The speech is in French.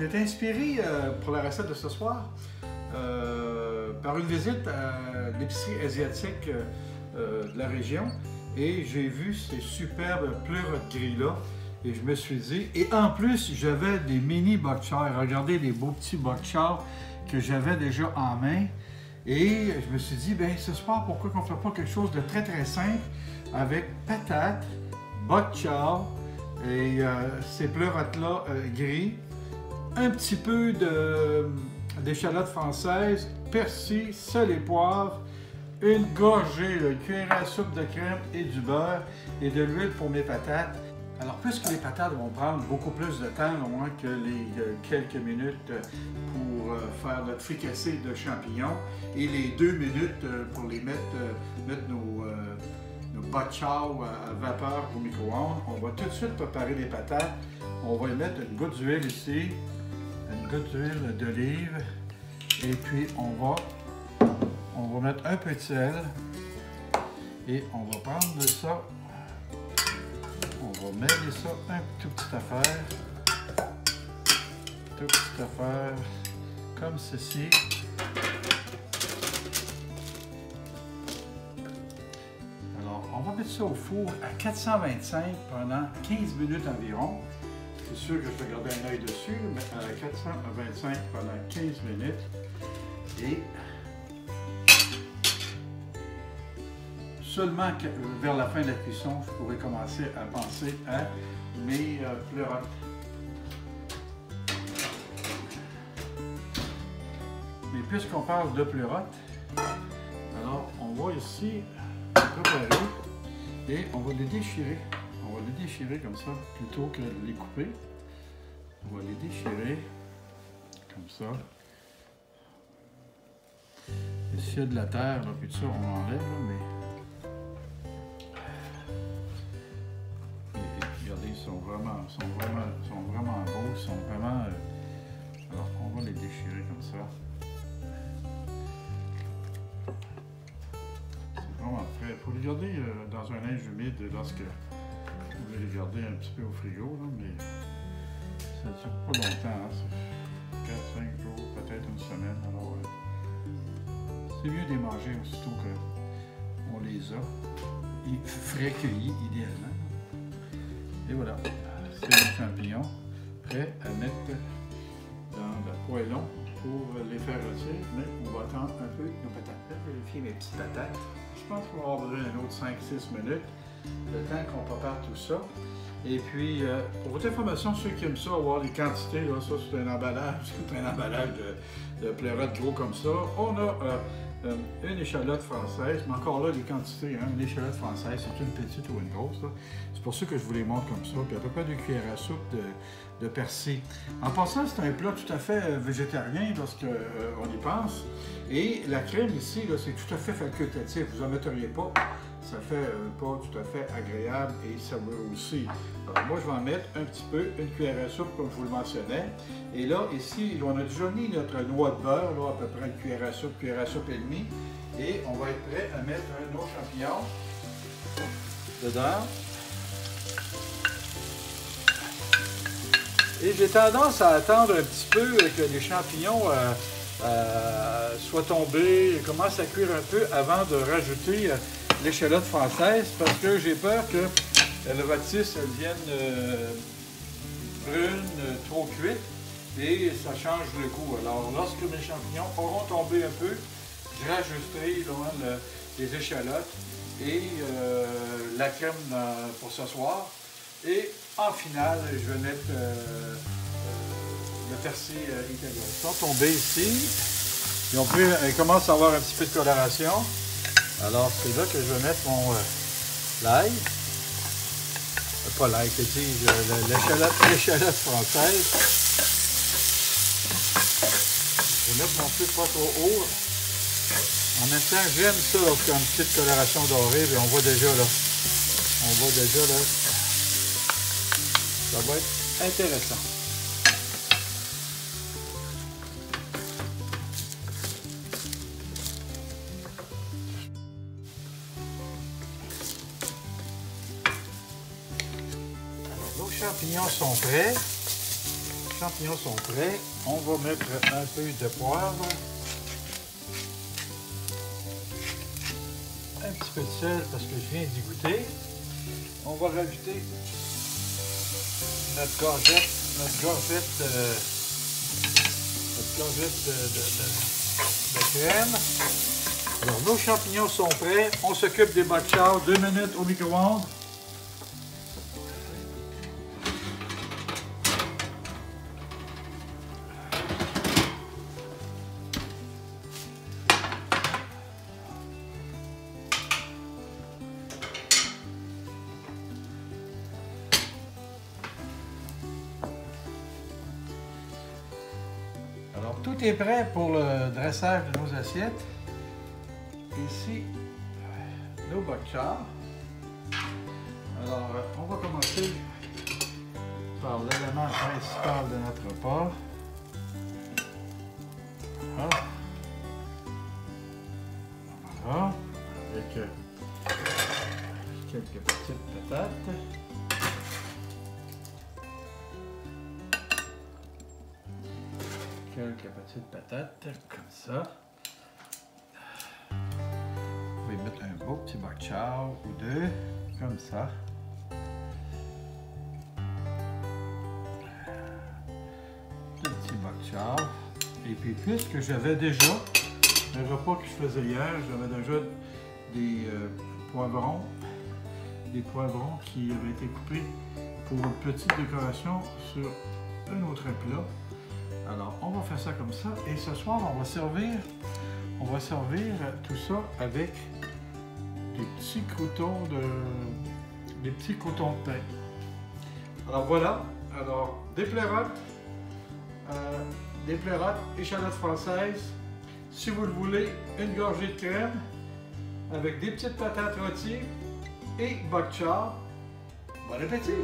j'ai été inspiré pour la recette de ce soir par une visite à l'épicerie asiatique de la région et j'ai vu ces superbes pleurotes gris-là et je me suis dit, et en plus j'avais des mini bok choy, regardez les beaux petits bok choy que j'avais déjà en main et je me suis dit, ben ce soir pourquoi qu'on ne fait pas quelque chose de très très simple avec patates, bok choy et ces pleurotes-là gris, un petit peu d'échalote française, persil, sel et poivre, une gorgée, une cuillère à soupe de crème et du beurre et de l'huile pour mes patates. Alors, puisque les patates vont prendre beaucoup plus de temps, au moins que les quelques minutes pour faire notre fricassé de champignons et les 2 minutes pour les mettre nos bok choy à vapeur au micro-ondes, on va tout de suite préparer les patates. On va y mettre une goutte d'huile ici, une goutte d'huile d'olive, et puis on va mettre un peu de sel et on va prendre de ça, on va mêler ça un tout petite affaire, comme ceci. Alors on va mettre ça au four à 425 pendant 15 minutes environ. C'est sûr que je vais garder un œil dessus, mais à 425 pendant 15 minutes. Et seulement vers la fin de la cuisson, je pourrais commencer à penser à mes pleurotes. Mais puisqu'on parle de pleurotes, alors on va ici préparer et on va les déchirer. On va les déchirer comme ça, plutôt que de les couper. On va les déchirer comme ça. Et s'il y a de la terre, là, puis tout ça, on enlève, là, mais... regardez, ils sont vraiment beaux, ils sont vraiment... Alors, on va les déchirer comme ça. C'est vraiment frais. Il faut les garder dans un linge humide lorsque vous voulez les garder un petit peu au frigo, là, mais ça ne dure pas longtemps, hein, 4-5 jours, peut-être une semaine. Alors, c'est mieux de les manger aussitôt qu'on les a, frais cueillis idéalement. Et voilà, c'est nos champignons prêts à mettre dans le poêlon pour les faire rôtir, mais on va attendre un peu nos patates. Je vais vérifier mes petites patates. Je pense qu'on va avoir besoin d'un autre 5-6 minutes, le temps qu'on prépare tout ça. Et puis, pour votre information, ceux qui aiment ça, avoir les quantités, là, ça c'est un emballage, de pleurotes gros comme ça. On a une échalote française, mais encore là, les quantités, hein, une échalote française, c'est une petite ou une grosse. C'est pour ça que je vous les montre comme ça, puis à peu près 2 cuillères à soupe de persil. En passant, c'est un plat tout à fait végétarien lorsqu'on y pense. Et la crème ici, c'est tout à fait facultatif, vous n'en metteriez pas. Ça fait un pas tout à fait agréable et savoureux aussi. Alors moi, je vais en mettre un petit peu, une cuillère à soupe, comme je vous le mentionnais. Et là, ici, on a déjà mis notre noix de beurre, là, à peu près une cuillère à soupe et demie. Et on va être prêt à mettre nos champignons dedans. Et j'ai tendance à attendre un petit peu que les champignons soient tombés, commencent à cuire un peu avant de rajouter l'échalote française parce que j'ai peur que le rôtisse devienne brune, trop cuite et ça change le goût. Alors lorsque mes champignons auront tombé un peu, je rajouterai les échalotes et la crème pour ce soir. Et en finale, je vais mettre le persil italien. Ils sont tombés ici. Ils commencent à avoir un petit peu de coloration. Alors, c'est là que je vais mettre mon l'ail. Pas l'ail, que dis-je, l'échalote française. Je vais mettre mon feu pas trop haut. En même temps, j'aime ça lorsqu'il y a une petite coloration dorée, et on voit déjà là. Ça va être intéressant. Alors, nos champignons sont prêts. Les champignons sont prêts. On va mettre un peu de poivre. Un petit peu de sel parce que je viens d'y goûter. On va rajouter notre gorgette de crème. Alors, nos champignons sont prêts. On s'occupe des bok chow. 2 minutes au micro-ondes. Alors, tout est prêt pour le dressage de nos assiettes. Ici, nos bok chow. Alors, on va commencer par l'élément principal de notre repas. Voilà. Avec quelques petites patates. Quelques petites patates, comme ça. On va y mettre un beau petit bok chow ou deux, comme ça. Deux petits bok chow. Et puis, puisque j'avais déjà le repas que je faisais hier, j'avais déjà des poivrons. Des poivrons qui avaient été coupés pour une petite décoration sur un autre plat. Alors, on va faire ça comme ça. Et ce soir, on va servir tout ça avec des petits croûtons de pain. Alors voilà. Alors, des pleurotes, échalotes françaises. Si vous le voulez, une gorgée de crème avec des petites patates rôties et bok chow. Bon appétit!